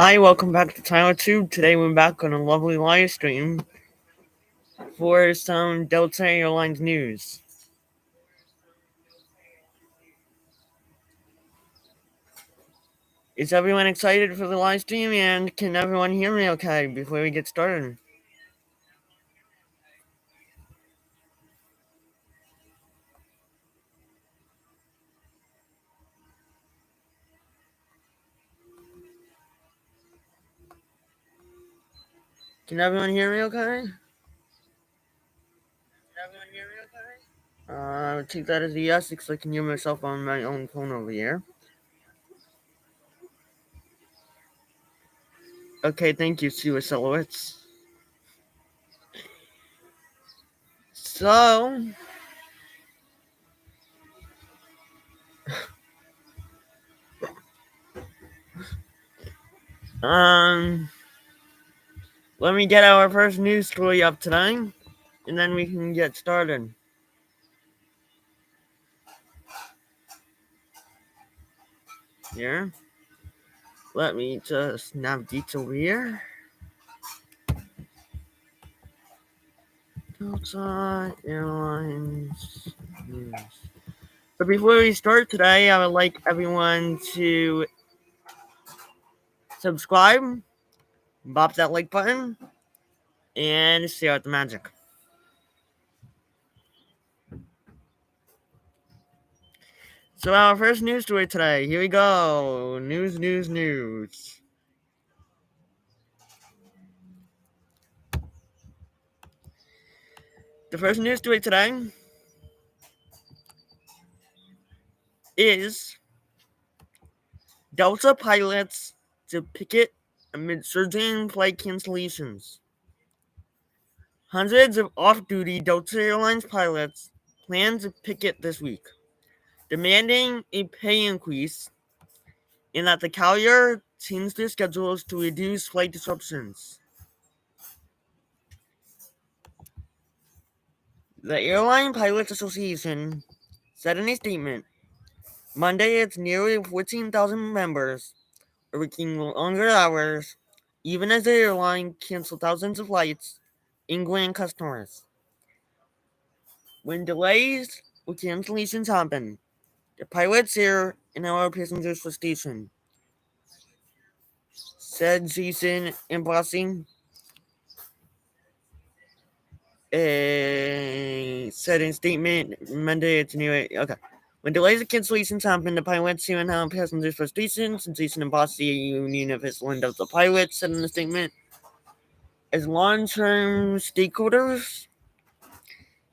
Hi, welcome back to Tyler Tube. Today we're back on a lovely live stream for some Delta Airlines news. Is everyone excited for the live stream, and can everyone hear me okay before we get started? Can everyone hear me okay? I would take that as a yes because I can hear myself on my own phone over here. Okay, thank you, Sue Silowitz. So, um, let me get our first news story up tonight, and then we can get started. Here. Let me just navigate over here. Delta Airlines news. But before we start today, I would like everyone to subscribe, bop that like button, and share out the magic. So our first news story today. Here we go. News. The first news story today is Delta pilots to picket amid surging flight cancellations. Hundreds of off-duty Delta Airlines pilots plan to picket this week, demanding a pay increase and that the carrier change their schedules to reduce flight disruptions. The Airline Pilots Association said in a statement Monday its nearly 14,000 members are working longer hours, even as the airline canceled thousands of flights, including customers. When delays or cancellations happen, the pilots share in our passengers' frustration, said Jason Ambrossi, said in a statement Monday. It's new. Okay. When delays and cancellations happen, the pilots share in our passengers' frustration, since Jason Ambrossi, a union official and Delta pilots, said in a statement. As long-term stakeholders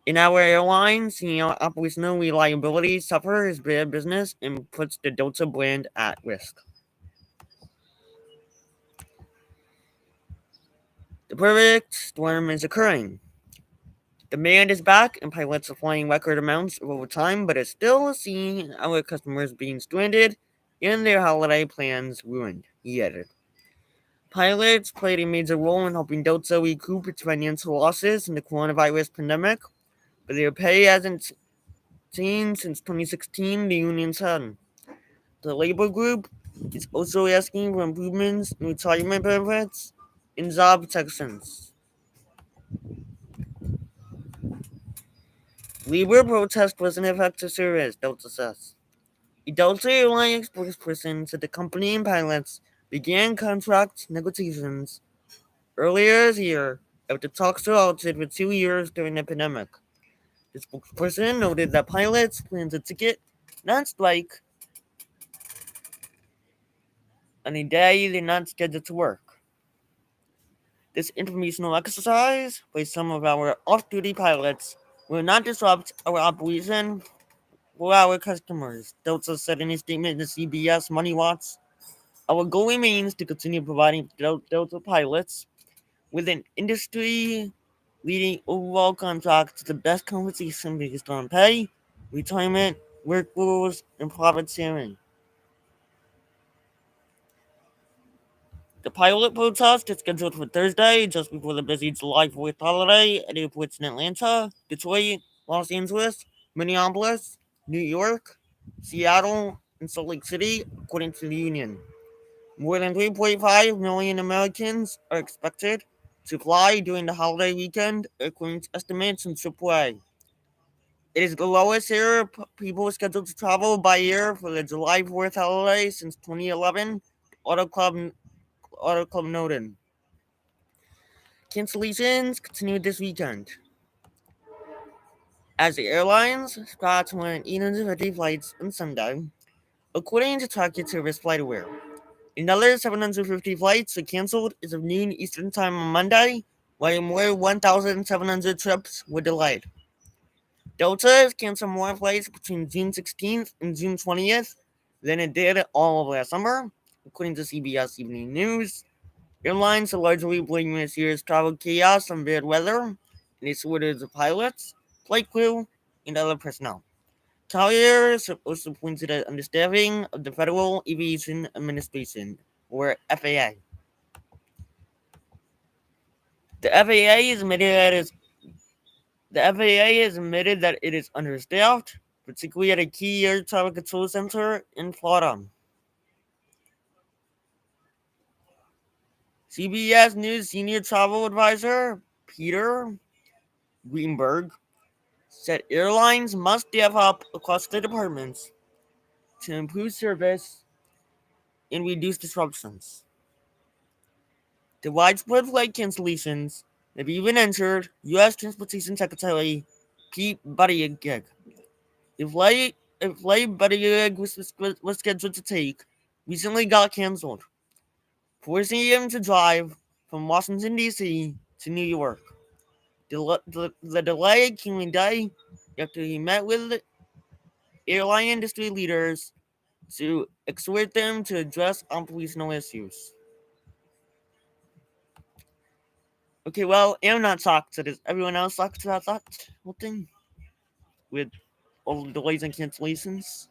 in our airline, seeing our operational reliability suffer is bad business and puts the Delta brand at risk. The perfect storm is occurring. Demand is back, and pilots are flying record amounts of overtime, but it's still seeing our customers being stranded and their holiday plans ruined, he added. Pilots played a major role in helping Delta recoup its financial losses in the coronavirus pandemic, but their pay hasn't changed since 2016, the union said. The labor group is also asking for improvements in retirement benefits and job protections. Labor protest was an effective service, Delta says. A Delta Airlines spokesperson said the company and pilots began contract negotiations earlier this year after talks were halted for 2 years during the pandemic. The spokesperson noted that pilots plan to ticket, not strike, on a day they're not scheduled to work. This informational exercise by some of our off-duty pilots will not disrupt our operation for our customers, Delta said in a statement to CBS Money Watch. Our goal remains to continue providing Delta pilots with an industry-leading overall contract to the best compensation based on pay, retirement, work rules, and profit sharing. The pilot protest is scheduled for Thursday, just before the busy July 4th holiday, at airports in Atlanta, Detroit, Los Angeles, Minneapolis, New York, Seattle, and Salt Lake City, according to the union. More than 3.5 million Americans are expected to fly during the holiday weekend, according to estimates from AAA. It is the lowest year of people scheduled to travel by year for the July 4th holiday since 2011, Auto Club, Auto Club noted. Cancellations continued this weekend, as the airlines scrapped more than 850 flights on Sunday, according to Target Service FlightAware. Another 750 flights were canceled as of noon Eastern Time on Monday, while more than 1,700 trips were delayed. Delta has canceled more flights between June 16th and June 20th than it did all of last summer, according to CBS Evening News. Airlines are largely blaming this year's travel chaos on bad weather and its shortage of pilots, flight crew, and other personnel. Colliers also pointed at understaffing of the Federal Aviation Administration, or FAA. The FAA has admitted that it is understaffed, particularly at a key air traffic control center in Florida. CBS News senior travel advisor Peter Greenberg said airlines must staff up across the departments to improve service and reduce disruptions. The widespread flight cancellations have even entered U.S. Transportation Secretary Pete Buttigieg. A flight Buttigieg was scheduled to take recently got canceled, forcing him to drive from Washington, D.C. to New York. The delay came a day after he met with airline industry leaders to exhort them to address operational issues. Okay, well, I'm not shocked. So does everyone else shocked about that whole thing? With all the delays and cancellations?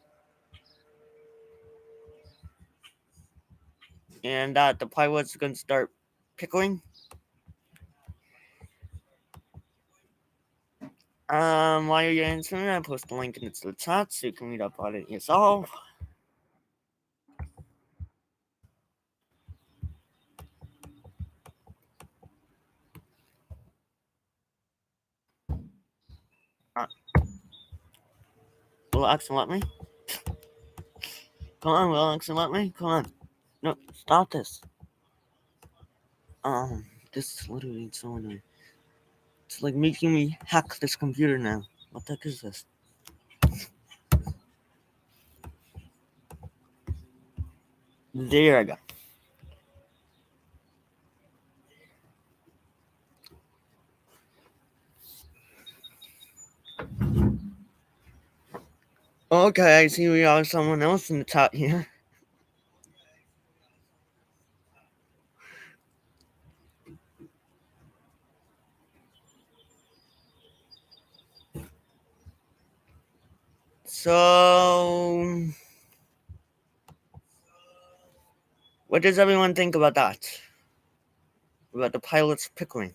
And that the pilots are going to start pickling? While you're answering, I post a link in the chat so you can read up on it yourself. Will Axel let me? Come on, will Axel let me? Come on. No, stop this. This is literally so annoying. It's like making me hack this computer now. What the heck is this? There I go. Okay, I see we have someone else in the chat here. So, what does everyone think about that? About the pilots pickling?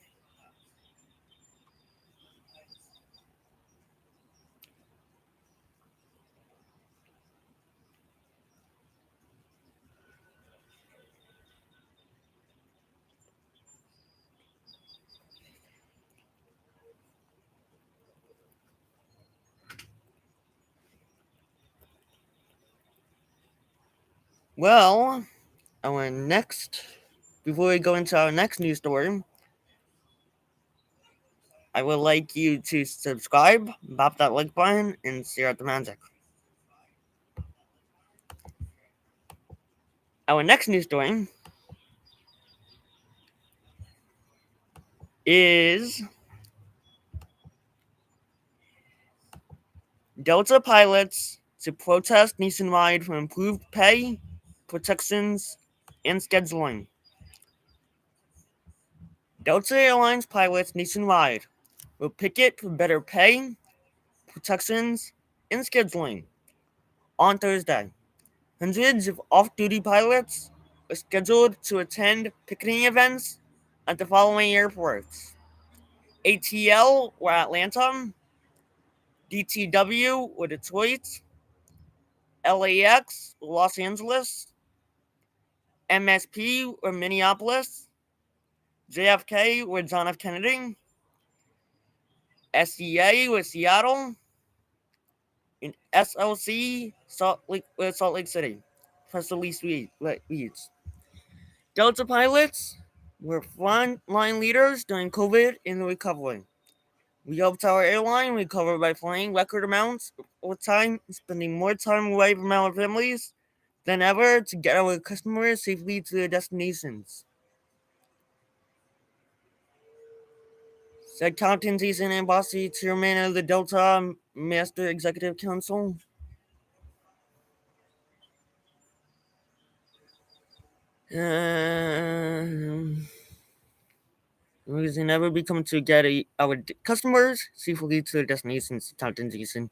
Well, before we go into our next news story, I would like you to subscribe, bop that like button, and share out the magic. Our next news story is Delta pilots to protest nationwide for improved pay, protections, and scheduling. Delta Airlines pilots nationwide will picket for better pay, protections, and scheduling on Thursday. Hundreds of off-duty pilots are scheduled to attend picketing events at the following airports: ATL or Atlanta, DTW or Detroit, LAX or Los Angeles, MSP or Minneapolis, JFK or John F. Kennedy, SEA or Seattle, and SLC Salt Lake City. Professor Lee Weeds. Delta pilots were frontline leaders during COVID in the recovery. We helped our airline recover by flying record amounts of time, spending more time away from our families than ever to get our customers safely to their destinations, said Captain Jason Ambossi, chairman of the Delta Master Executive Council. We can never become to get our customers safely to their destinations, Captain Jason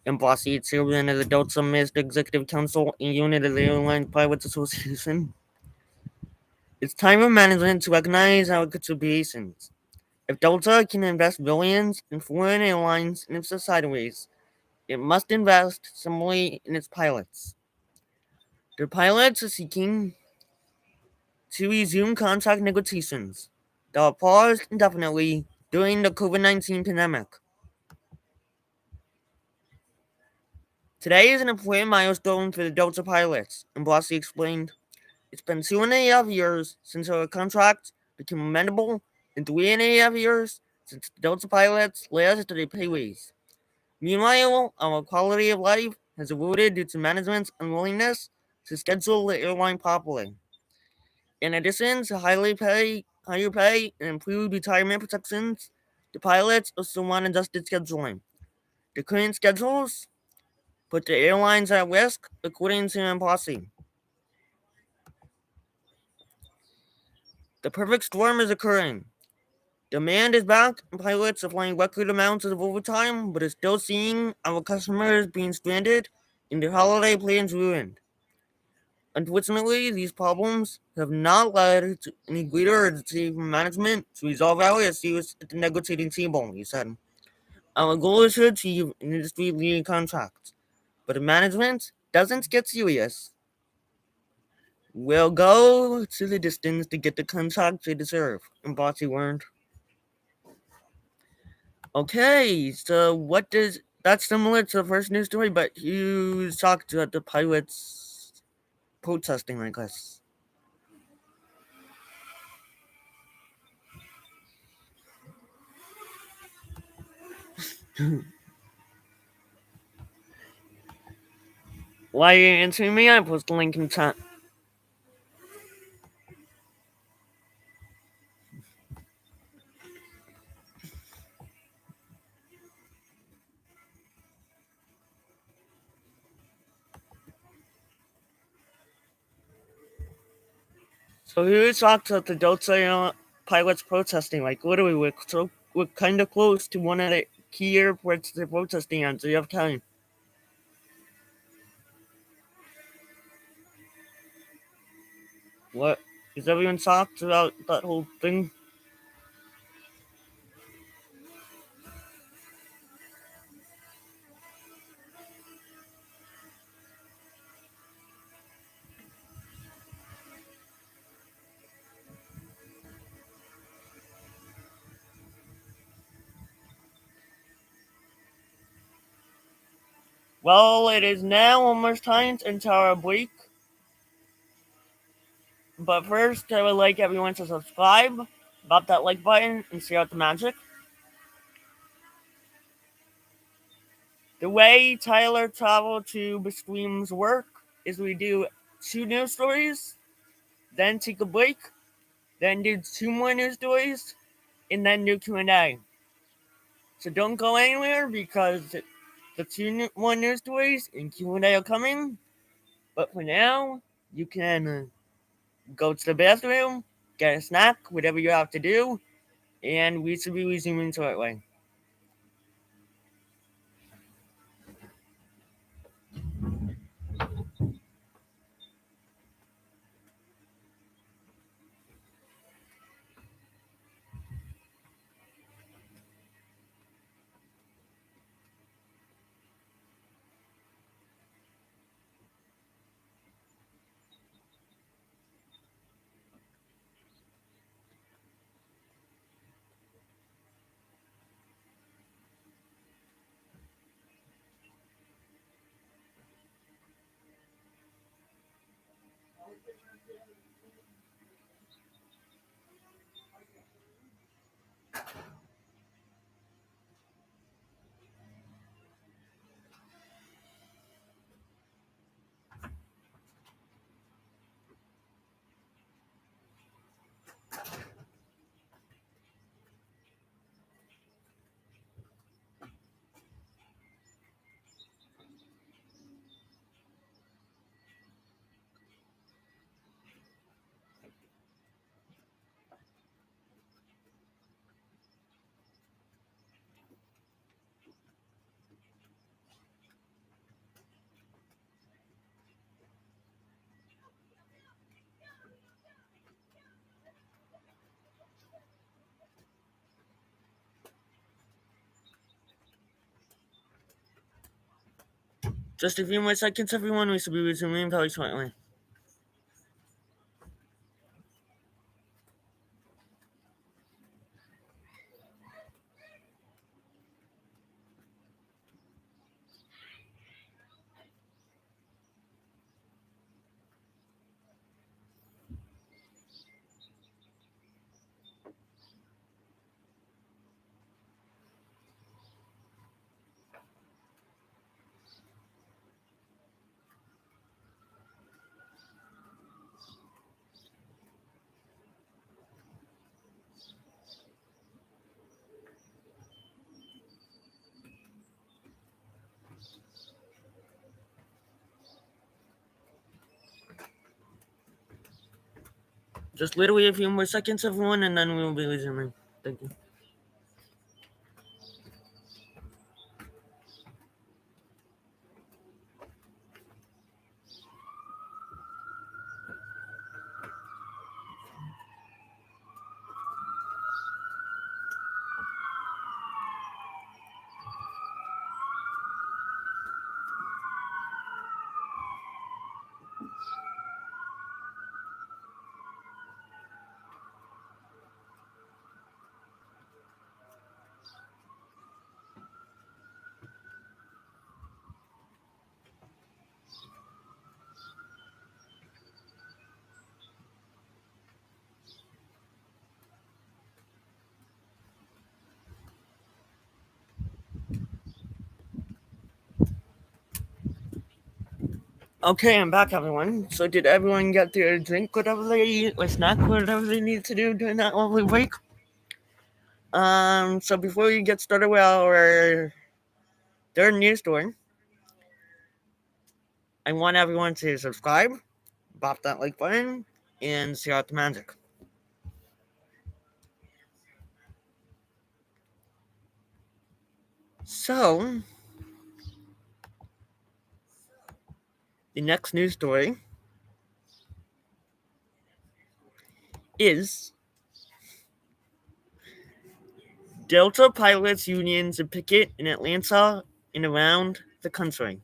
Ambossi, chairman of the Delta Master Executive Council and unit of the Airline Pilots Association. It's time for management to recognize our contributions. If Delta can invest billions in foreign airlines and subsidiaries, it must invest similarly in its pilots. The pilots are seeking to resume contract negotiations that were paused indefinitely during the COVID-19 pandemic. Today is an important milestone for the Delta pilots, and Blasi explained. It's been 2.5 years since our contract became amendable, and 3.5 years since the Delta pilots last did a pay raise. Meanwhile, our quality of life has eroded due to management's unwillingness to schedule the airline properly. In addition to higher pay, and improved retirement protections, the pilots also want adjusted scheduling. The current schedules put the airlines at risk, according to Ambossi. The perfect storm is occurring. Demand is back, and pilots are flying record amounts of overtime, but are still seeing our customers being stranded and their holiday plans ruined. Unfortunately, these problems have not led to any greater urgency from management to resolve our issues at the negotiating table, he said. Our goal is to achieve an industry-leading contract, but if management doesn't get serious, we'll go to the distance to get the contract they deserve, and Botsy warned. Okay, so what does that's similar to the first news story, but you talked about the pilots protesting like us. Why are you answering me? I post the link in chat. So who talked about the Delta pilots protesting? Like literally, we're kind of close to one of the key airports they're protesting on. So you have time. What is everyone talked about that whole thing? Well, it is now almost time to enter our break. But first, I would like everyone to subscribe, bop that like button, and share out the magic. The way Tyler Travel Tube streams work is we do 2 news stories, then take a break, then do 2 more news stories, and then do Q&A. So don't go anywhere because the 2 more news stories and Q&A are coming. But for now, you can go to the bathroom, get a snack, whatever you have to do, and we should be resuming shortly. Just a few more seconds, everyone. We should be resuming very shortly. Just literally a few more seconds, everyone, and then we will be resuming. Thank you. Okay, I'm back, everyone. So, did everyone get their drink, whatever they eat, or snack, whatever they need to do during that lovely break? So before we get started with our third news story, I want everyone to subscribe, bop that like button, and share out the magic. So, the next news story is Delta pilots unions a picket in Atlanta and around the country.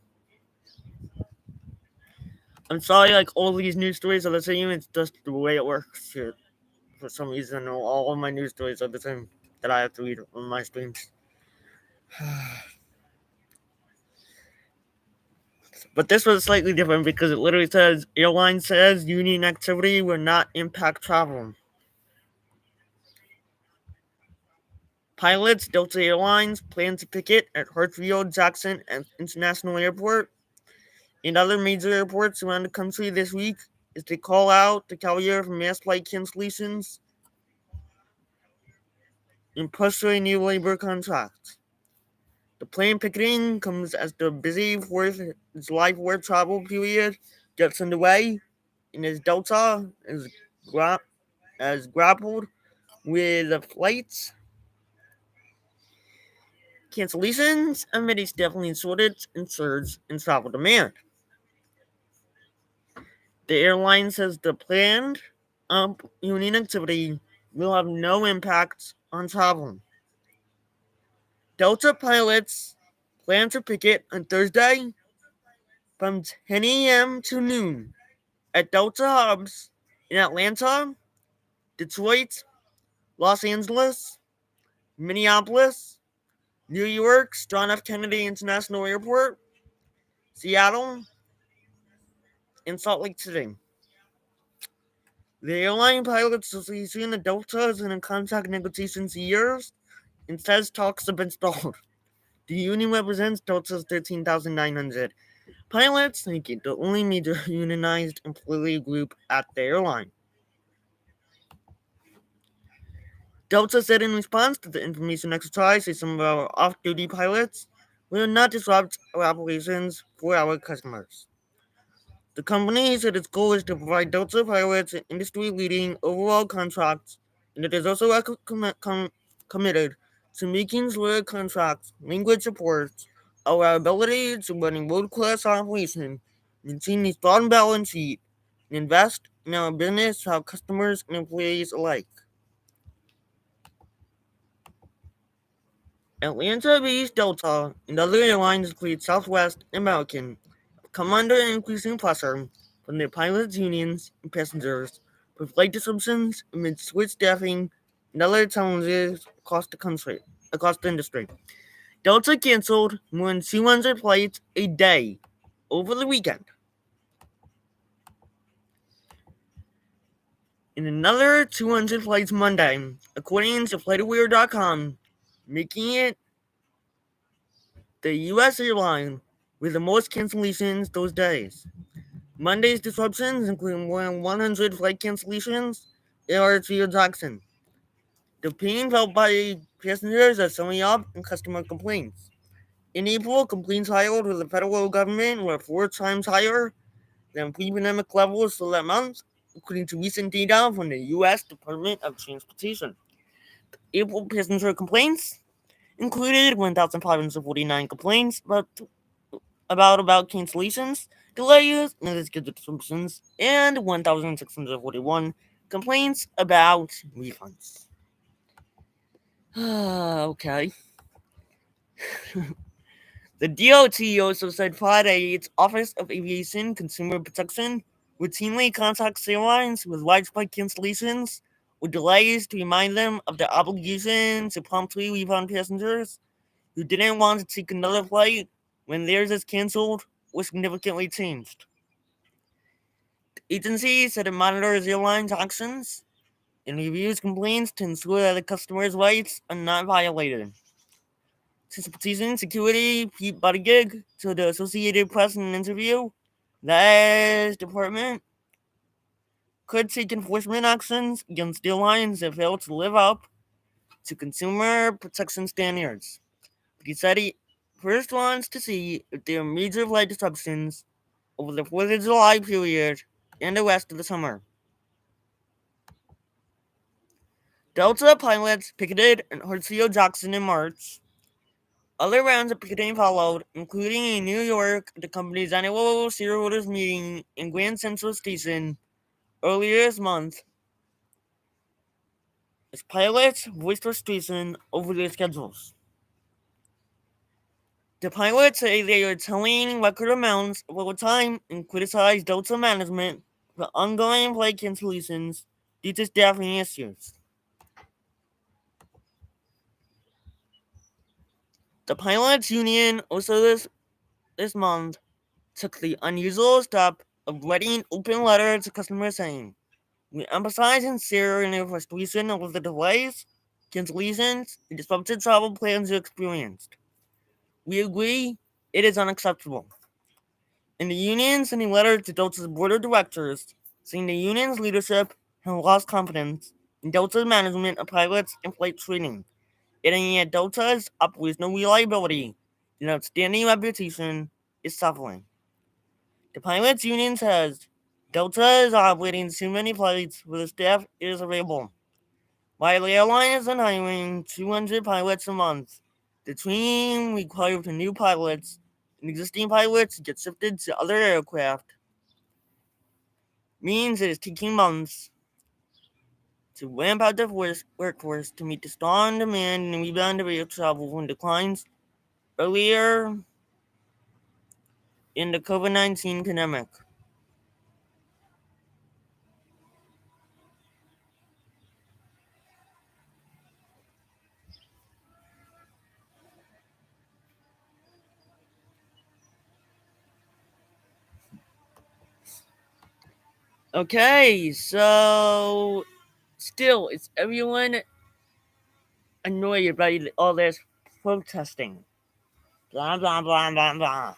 I'm sorry, like all these news stories are the same. It's just the way it works here. For some reason, all of my news stories are the same that I have to read on my streams. But this was slightly different because it literally says Airlines says union activity will not impact travel. Pilots, Delta Airlines plan to picket at Hartsfield Jackson International Airport and other major airports around the country this week as they call out the carrier for mass flight cancellations and push for a new labor contract. The planned picketing comes as the busy July 4th travel period gets underway and as Delta has grappled with the flights cancellations amid a definitely shortage and surge in travel demand. The airline says the planned union activity will have no impact on travel. Delta pilots plan to picket on Thursday from 10 a.m. to noon at Delta hubs in Atlanta, Detroit, Los Angeles, Minneapolis, New York's John F. Kennedy International Airport, Seattle, and Salt Lake City. The Airline Pilots Association of Delta has been in contract negotiations years and says talks have been stalled. The union represents Delta's 13,900 pilots, making it the only major unionized employee group at the airline. Delta said in response to the information exercise that some of our off-duty pilots will not disrupt our operations for our customers. The company said its goal is to provide Delta pilots an industry-leading overall contracts, and it is also committed to making sure contracts language supports our ability to run a world-class operation, maintain a strong balance sheet, and invest in our business to our customers and employees alike. Atlanta-based Delta and other airlines, including Southwest and American, have come under increasing pressure from their pilots' unions and passengers for flight disruptions amid switch staffing and other challenges across the industry. Delta canceled more than 200 flights a day over the weekend, and another 200 flights Monday, according to FlightAware.com, making it the U.S. airline with the most cancellations those days. Monday's disruptions include more than 100 flight cancellations in Hartsfield Jackson. The pain felt by passengers are showing up in customer complaints. In April, complaints filed with the federal government were 4 times higher than pre-pandemic levels for that month, according to recent data from the U.S. Department of Transportation. April passenger complaints included 1,549 complaints about cancellations, delays, and schedule disruptions, and 1,641 complaints about refunds. Okay. The DOT also said Friday its Office of Aviation Consumer Protection routinely contacts airlines with widespread cancellations or delays to remind them of their obligation to promptly refund passengers who didn't want to take another flight when theirs is canceled or significantly changed. The agency said it monitors airlines' actions and reviews complaints to ensure that the customer's rights are not violated. Transportation Security Pete Buttigieg told the Associated Press in an interview that his department could take enforcement actions against airlines that fail to live up to consumer protection standards. But he said he first wants to see if there are major flight disruptions over the 4th of July period and the rest of the summer. Delta pilots picketed in Hartsfield Jackson in March. Other rounds of picketing followed, including in New York at the company's annual shareholders meeting in Grand Central Station earlier this month, as pilots voiced frustration over their schedules. The pilots say they are telling record amounts of overtime and criticize Delta management for ongoing flight cancellations due to staffing issues. The pilots union also this month took the unusual step of writing open letter to customers saying, "We emphasize and share in your frustration over the delays, cancellations, and disrupted travel plans you experienced. We agree it is unacceptable." And the union sent a letter to Delta's board of directors saying the union's leadership has lost confidence in Delta's management of pilots and flight training, adding that Delta's operational reliability and outstanding reputation is suffering. The pilots union says Delta is operating too many flights where the staff is available. While the airline is hiring 200 pilots a month, the training required for new pilots and existing pilots get shifted to other aircraft means it is taking months to ramp out the workforce to meet the strong demand and rebound of air travel from declines earlier in the COVID-19 pandemic. Okay, so still, is everyone annoyed by all this protesting? Blah, blah, blah, blah, blah.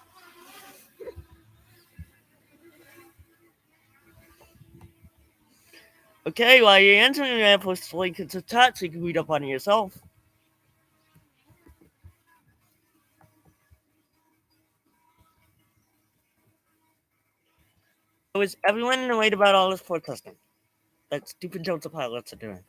Okay, while you're answering that, post link to the chat so you can read up on it yourself. So is everyone annoyed about all this protesting that stupid Delta pilots are doing?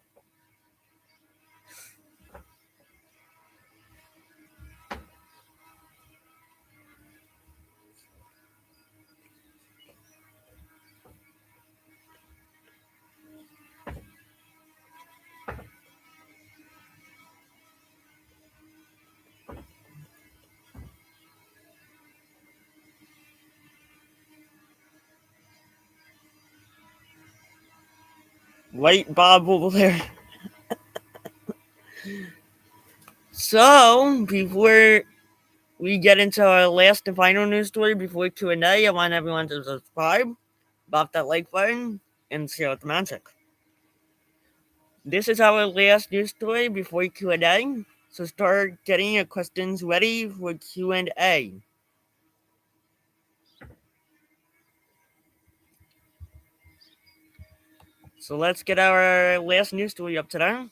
Right, Bob over there. So, before we get into our last and final news story before Q&A, I want everyone to subscribe, bop that like button, and share out the magic. This is our last news story before Q&A, so start getting your questions ready for Q&A. So let's get our last news story up today.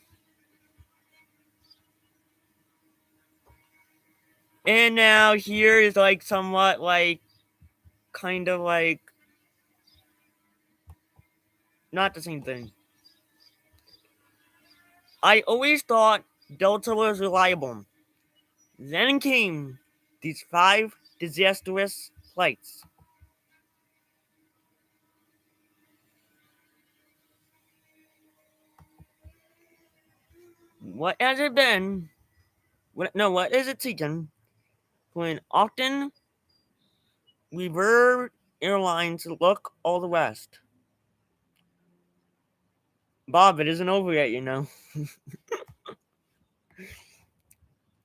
And now here is like somewhat like kind of like not the same thing. I always thought Delta was reliable. Then came these 5 disastrous flights. What has it been? What is it taken when often revert airlines look all the rest? Bob, it isn't over yet, you know.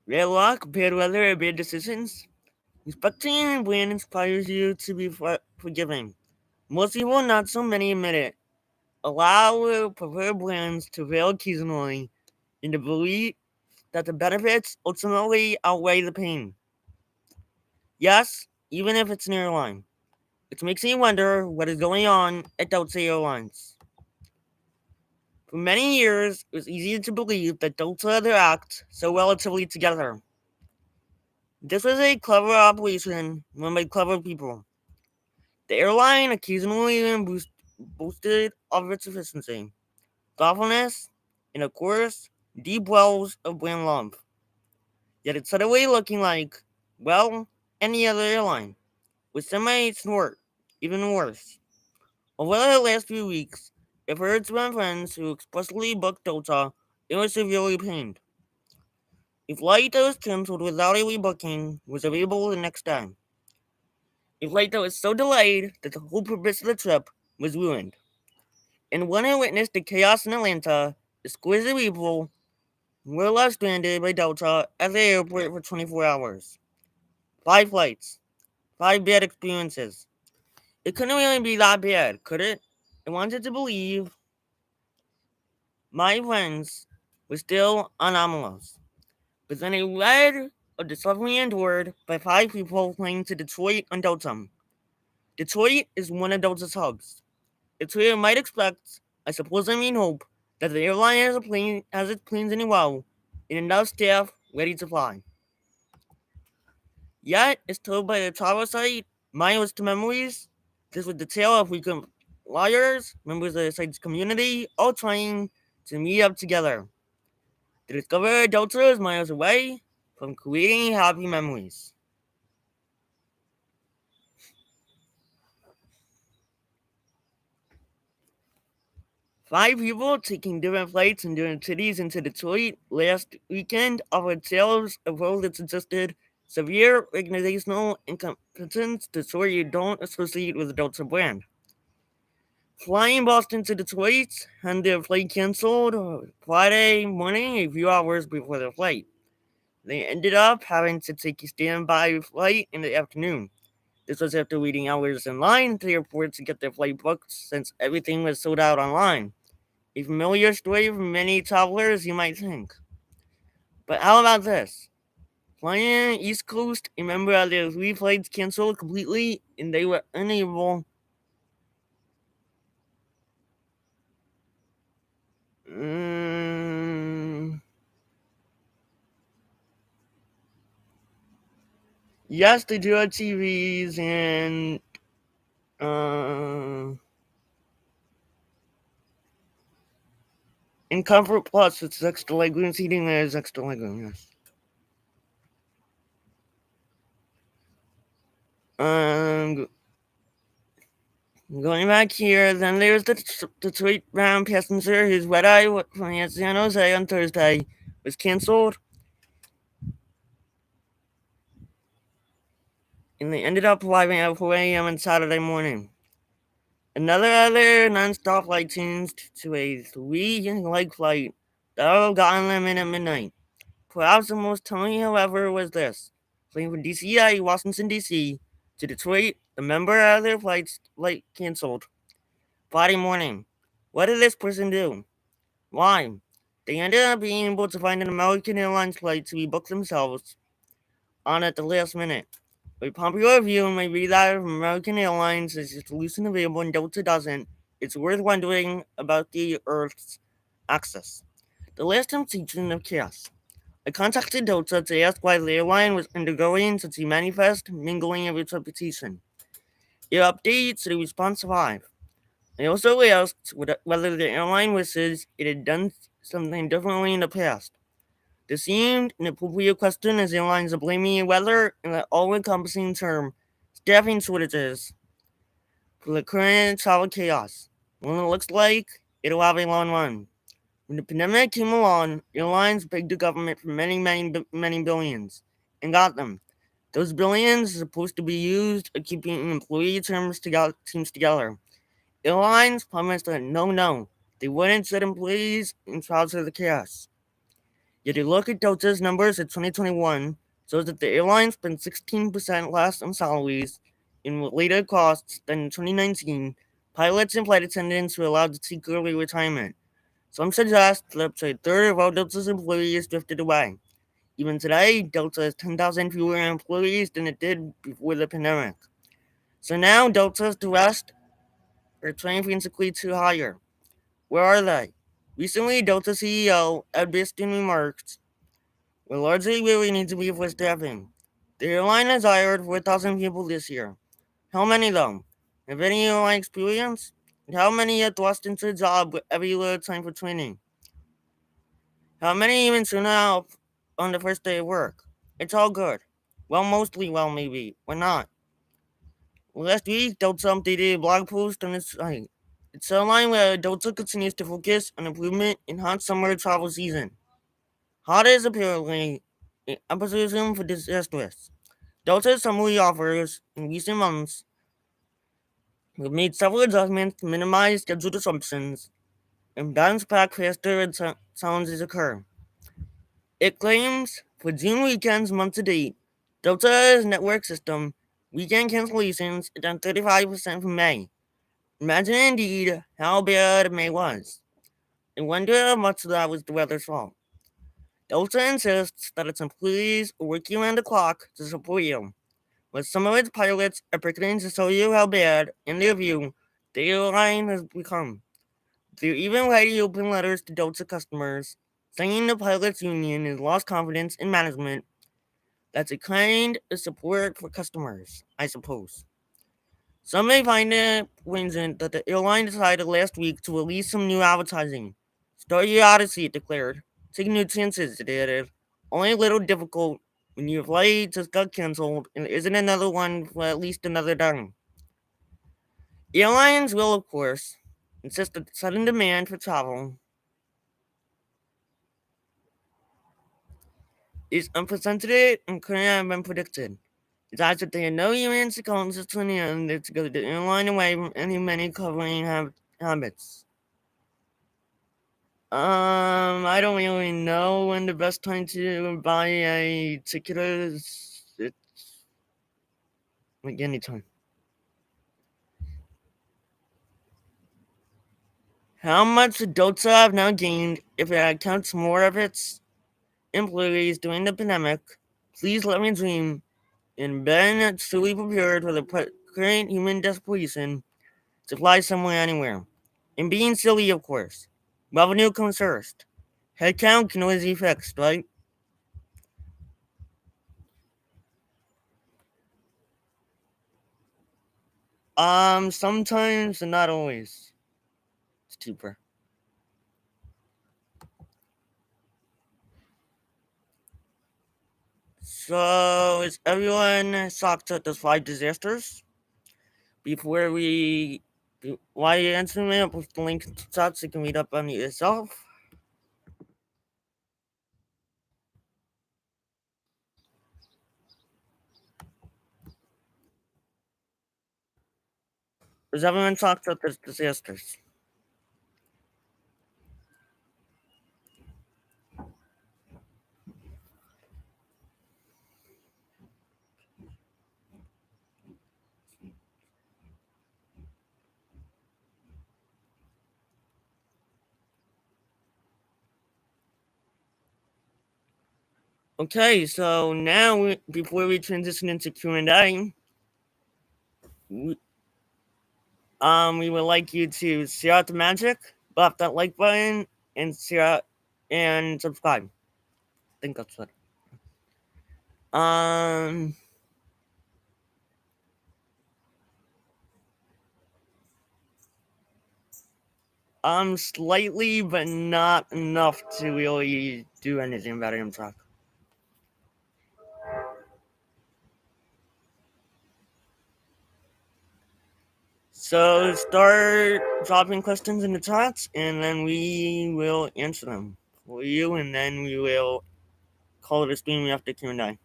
Bad luck, bad weather, and bad decisions. Respecting and brand inspires you to be forgiving. Most people, not so many, admit it. Allow preferred brands to fail occasionally in the belief that the benefits ultimately outweigh the pain. Yes, even if it's an airline. Which makes me wonder what is going on at Delta Airlines. For many years, it was easy to believe that Delta had their act so relatively together. This was a clever operation run by clever people. The airline occasionally even boasted of its efficiency, thoughtfulness, and of course, deep wells of brand love. Yet it's suddenly looking like, well, any other airline, with semi-snort, even worse. Over the last few weeks, I've heard from friends who expressly booked Delta and were severely pained. A flight that was cancelled without a rebooking was available the next day. A flight that was so delayed that the whole purpose of the trip was ruined. And when I witnessed the chaos in Atlanta, the scores of people were left stranded by Delta at the airport for 24 hours. 5 flights, 5 bad experiences. It couldn't really be that bad, could it? I wanted to believe my friends were still anomalous. But then I read of the suffering endured by 5 people flying to Detroit on Delta. Detroit is one of Delta's hubs. It's where you might expect, I suppose I mean hope, that the airline has its planes in a row and enough staff ready to fly. Yet, as told by the travel site, Miles to Memories, this was the tale of frequent flyers, members of the site's community, all trying to meet up together. To discover Delta is miles away from creating happy memories. Five people taking different flights in different cities into Detroit last weekend offered tales of roles that suggested severe organizational incompetence to sort you don't associate with the Delta brand. Flying Boston to Detroit had their flight canceled Friday morning, a few hours before their flight. They ended up having to take a standby flight in the afternoon. This was after waiting hours in line at the airport to get their flight booked since everything was sold out online. A familiar story for many travelers, you might think. But how about this? Flying East Coast, a member of their three flights canceled completely, and they were unable. Mm, yes, they do have TVs uh, and Comfort Plus. It's extra legroom seating. There's extra legroom. Yes. Um, Going back here, then there's the Detroit bound passenger whose red eye from San Jose on Thursday was canceled, and they ended up arriving at 4 a.m. on Saturday morning. Another other non-stop flight changed to a three-leg flight that would have gotten them in at midnight. Perhaps the most telling, however, was this: flying from DCI, Washington D.C. to Detroit, the member of their flight canceled Friday morning. What did this person do? Why? They ended up being able to find an American Airlines flight to rebook themselves on at the last minute. A popular view may be that if American Airlines is just loosely available and Delta doesn't, it's worth wondering about the Earth's access. The last temptation of chaos. I contacted Delta to ask why the airline was undergoing such a manifest mingling of its reputation. It updates the response survived. I also asked whether the airline wishes it had done something differently in the past. This seemed an appropriate question as airlines are blaming weather and the all-encompassing term staffing shortages for the current travel chaos. When it looks like it'll have a long run. When the pandemic came along, airlines begged the government for many billions and got them. Those billions are supposed to be used at keeping employee teams together. Airlines promised that no, they wouldn't set employees in charge of the chaos. Yet a look at Delta's numbers in 2021 shows that the airline spent 16% less on salaries and related costs than in 2019. Pilots and flight attendants were allowed to take early retirement. Some suggest that up to a third of all Delta's employees drifted away. Even today, Delta has 10,000 fewer employees than it did before the pandemic. So now Delta's the rest are trying frantically to hire. Where are they? Recently, Delta CEO Ed Biston remarked, "We're largely where we need to be for staffing. The airline has hired 4,000 people this year. How many though? Have any airline experience? And how many are thrust into a job with every little time for training? How many even turn out on the first day of work? It's all good. Well, mostly well, maybe, or not." Last week, Delta updated a blog post on its site. It's a line where Delta continues to focus on improvement in hot summer travel season. Hot is apparently a opposition for disastrous. Delta's summary offers in recent months have made several adjustments to minimize schedule disruptions and bounce back faster as challenges occur. It claims for June weekends month to date, Delta's network system weekend cancellations are down 35% from May. Imagine indeed how bad May was. I wonder how much of that was the weather's fault. Delta insists that its employees are working around the clock to support you, but some of its pilots are pretending to tell you how bad, in their view, the airline has become. They're even writing open letters to Delta customers, saying the pilots' union has lost confidence in management. That's a kind of support for customers, I suppose. Some may find it coincident that the airline decided last week to release some new advertising. "Start your odyssey," it declared. "Take new chances," it added. "Only a little difficult when your flight just got canceled and there isn't another one for at least another day." Airlines will, of course, insist that the sudden demand for travel is unprecedented and couldn't have been predicted. It's as if they had no human consequences to the end to go the airline away from any many covering habits. I don't really know when the best time to buy a ticket is. like anytime. How much Delta have now gained if it accounts more of its employees during the pandemic? Please let me dream. And been fully prepared for the current human desperation to fly somewhere anywhere. And being silly, of course. Revenue comes first. Headcount can always be fixed, right? Sometimes and not always. It's cheaper. So, is everyone shocked at the flight disasters? Before we. Why are you answering me up with the link to chat so you can read up on it yourself? Is everyone shocked at the disasters? Okay, so now before we transition into Q&A, we, we would like you to share out the magic, slap that like button, and share out and subscribe. I think that's it. Um, slightly, but not enough to really do anything about Amtrak. So start dropping questions in the chats, and then we will answer them for you, and then we will call it a stream after Q&A.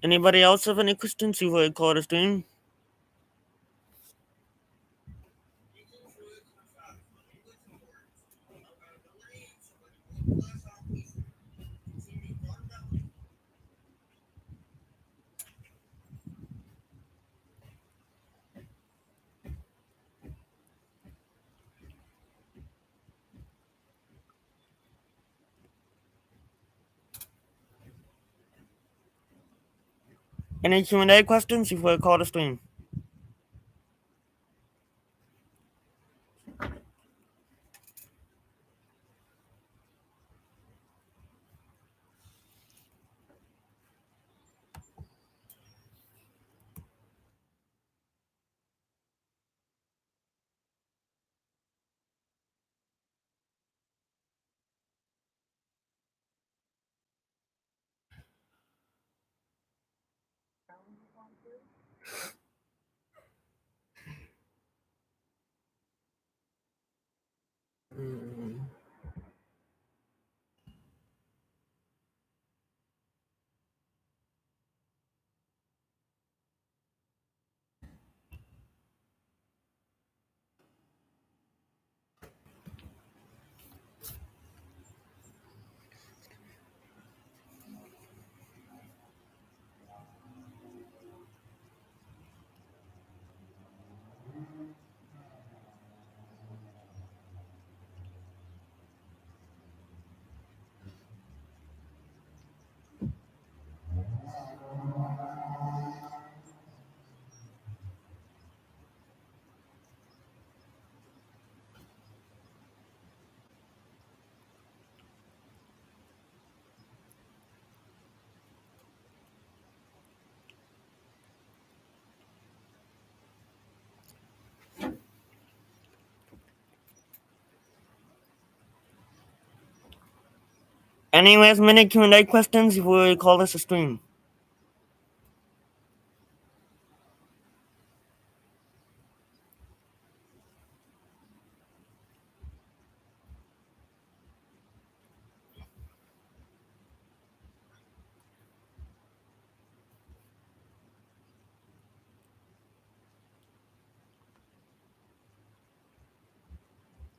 Anybody else have any questions you would call it a stream? Any Q&A questions you would call it a stream? Any last minute Q&A questions before we call this a stream?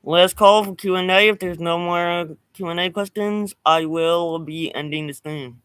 Last call for Q&A. If there's no more Q&A questions, I will be ending the stream.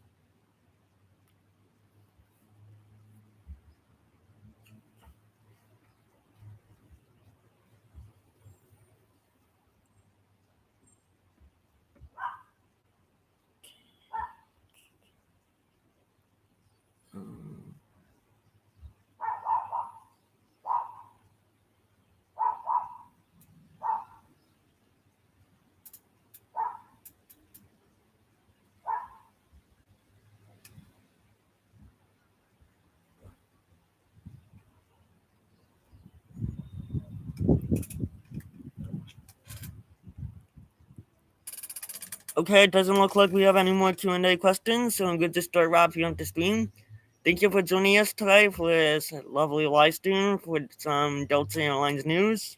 Okay, it doesn't look like we have any more Q&A questions, so I'm good to start wrapping up the stream. Thank you for joining us today for this lovely live stream with some Delta Airlines news.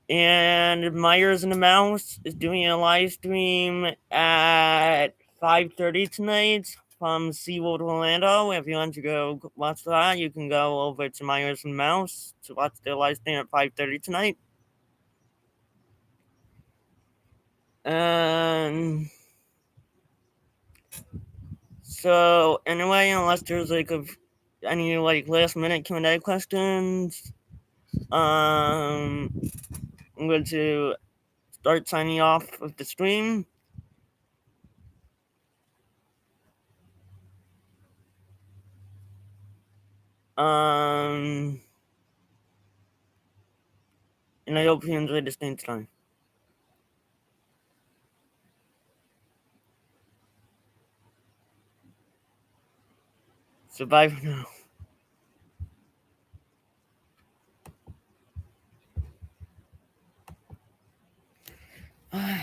And Myers and the Mouse is doing a live stream at 5:30 tonight from SeaWorld Orlando. If you want to go watch that, you can go over to Myers and the Mouse to watch their live stream at 5:30 tonight. So anyway, unless there's any last minute Q&A questions, I'm going to start signing off of the stream. And I hope you enjoyed the stream time. So bye for now.